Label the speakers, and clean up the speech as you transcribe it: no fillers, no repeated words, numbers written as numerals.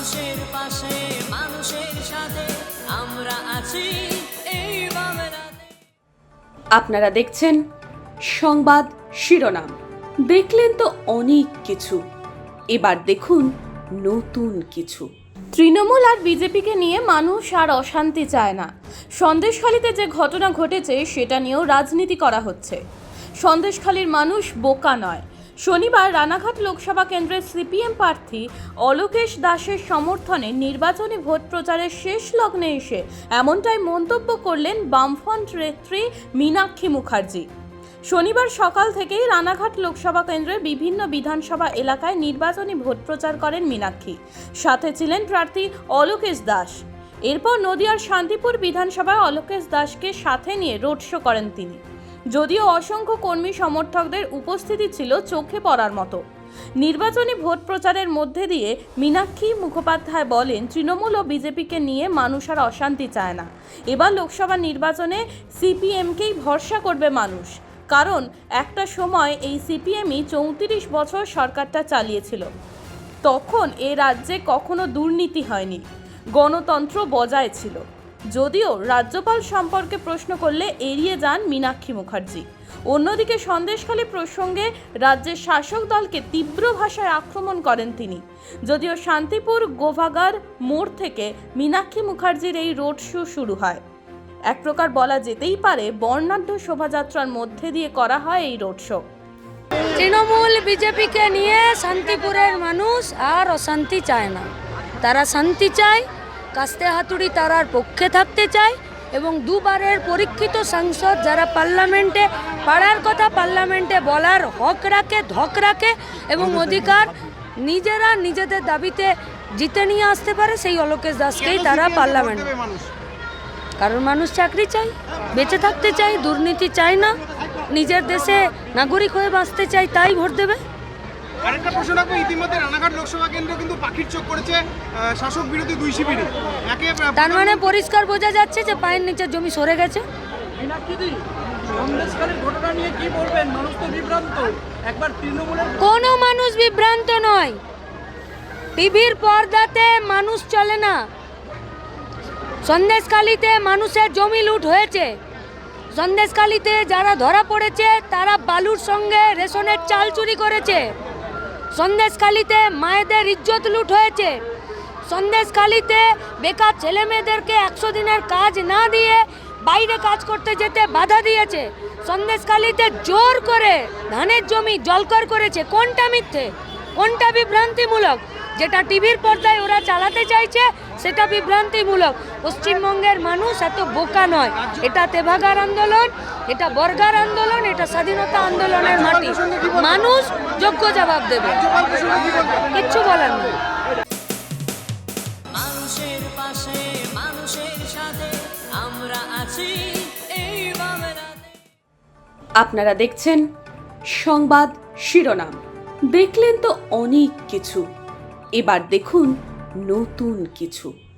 Speaker 1: মানুষের পাশে মানুষের সাথে আমরা আছি এই বাংলাতে।
Speaker 2: আপনারা দেখছেন সংবাদ শিরোনাম। দেখলেন তো অনেক কিছু, এবার দেখুন নতুন কিছু।
Speaker 3: তৃণমূল আর বিজেপিকে নিয়ে মানুষ আর অশান্তি চায় না। সন্দেশখালীতে যে ঘটনা ঘটেছে সেটা নিয়েও রাজনীতি করা হচ্ছে। সন্দেশখালীর মানুষ বোকা নয়। শনিবার রানাঘাট লোকসভা কেন্দ্রের সিপিএম প্রার্থী অলোকেশ দাসের সমর্থনে নির্বাচনী ভোট প্রচারের শেষ লগ্নে এসে এমনটাই মন্তব্য করলেন বামফ্রন্ট নেত্রী মীনাক্ষী মুখার্জি। শনিবার সকাল থেকেই রানাঘাট লোকসভা কেন্দ্রের বিভিন্ন বিধানসভা এলাকায় নির্বাচনী ভোট প্রচার করেন মীনাক্ষী। সাথে ছিলেন প্রার্থী অলোকেশ দাস। এরপর নদিয়ার শান্তিপুর বিধানসভায় অলোকেশ দাসকে সাথে নিয়ে রোড শো করেন তিনি। যদিও অসংখ্য কর্মী সমর্থকদের উপস্থিতি ছিল চোখে পড়ার মতো। নির্বাচনী ভোট প্রচারের মধ্যে দিয়ে মীনাক্ষী মুখোপাধ্যায় বলেন, তৃণমূল ও বিজেপিকে নিয়ে মানুষ আর অশান্তি চায় না। এবার লোকসভা নির্বাচনে সিপিএমকেই ভরসা করবে মানুষ, কারণ একটা সময় এই সিপিএমই 34 বছর সরকারটা চালিয়েছিল। তখন এ রাজ্যে কখনো দুর্নীতি হয়নি, গণতন্ত্র বজায় ছিল। যদিও রাজ্যপাল সম্পর্কে প্রশ্ন করলে এড়িয়ে যান মীনাক্ষী মুখার্জি। অন্যদিকে সন্দেশখালী প্রসঙ্গে রাজ্যের শাসক দলকে তীব্র ভাষায় আক্রমণ করেন তিনি। যদিও শান্তিপুর গোভাগার মোড় থেকে মীনাক্ষী মুখার্জির এই রোড শো শুরু হয়। এক প্রকার বলা যেতেই পারে বর্ণাঢ্য শোভাযাত্রার মধ্যে দিয়ে করা হয় এই রোড শো।
Speaker 4: তৃণমূল বিজেপিকে নিয়ে শান্তিপুরের মানুষ আর অশান্তি চায় না। তারা শান্তি চায়, কাস্তে হাতুড়ি তারার পক্ষে থাকতে চায় এবং দুবারের পরীক্ষিত সাংসদ যারা পার্লামেন্টে পাড়ার কথা পার্লামেন্টে বলার হক রাখে, ধক রাখে এবং অধিকার নিজেরা নিজেদের দাবিতে জিতে নিয়ে আসতে পারে, সেই অলোকেশ দাসকেই তারা পার্লামেন্ট। কারণ মানুষ চাকরি চায়, বেঁচে থাকতে চায়, দুর্নীতি চায় না, নিজের দেশে নাগরিক হয়ে বাঁচতে চায়, তাই ভোট দেবে।
Speaker 5: আরেকটা প্রশ্ন রাখবো, ইতিমধ্যে রানাঘাট লোকসভা কেন্দ্র কিন্তু পাখির চোখ করেছে শাসক বিরোধী দুই শিবিরে।
Speaker 4: তার মানে পরিষ্কার বোঝা যাচ্ছে যে পায়ের নিচের জমি সরে গেছে। কোনো মানুষ বিভ্রান্ত নয়। টিভির পর্দাতে মানুষ চলে না। সন্দেশখালীতে মানুষের জমি লুট হয়েছে। সন্দেশখালীতে যারা ধরা পড়েছে তারা বালুর সঙ্গে রেশনের চাল চুরি করেছে। সন্দেশখালীতে মায়েদের ইজ্জত লুট হয়েছে। সন্দেশখালীতে বেকার ছেলে মেয়েদেরকে 100 দিনের কাজ না দিয়ে বাইরে কাজ করতে যেতে বাধা দিয়েছে। সন্দেশখালীতে জোর করে ধানের জমি জলকর করেছে। কোনটা মিথ্যে, কোনটা বিভ্রান্তিমূলক? যেটা টিভির পর্দায় ওরা চালাতে চাইছে সেটা বিভ্রান্তিমূলক। পশ্চিমবঙ্গের মানুষ এত বোকা নয়। এটা তেভাগার আন্দোলন, এটা বর্গার আন্দোলন, এটা স্বাধীনতা আন্দোলনের মাটি। মানুষ যোগ্য জবাব দেবে, কিচ্ছু বলার নেই।
Speaker 1: মানুষের পাশে মানুষের সাথে আমরা আছি এই বাংলাতে।
Speaker 2: আপনারা দেখছেন সংবাদ শিরোনাম। দেখলেন তো অনেক কিছু, এবার দেখুন নতুন কিছু।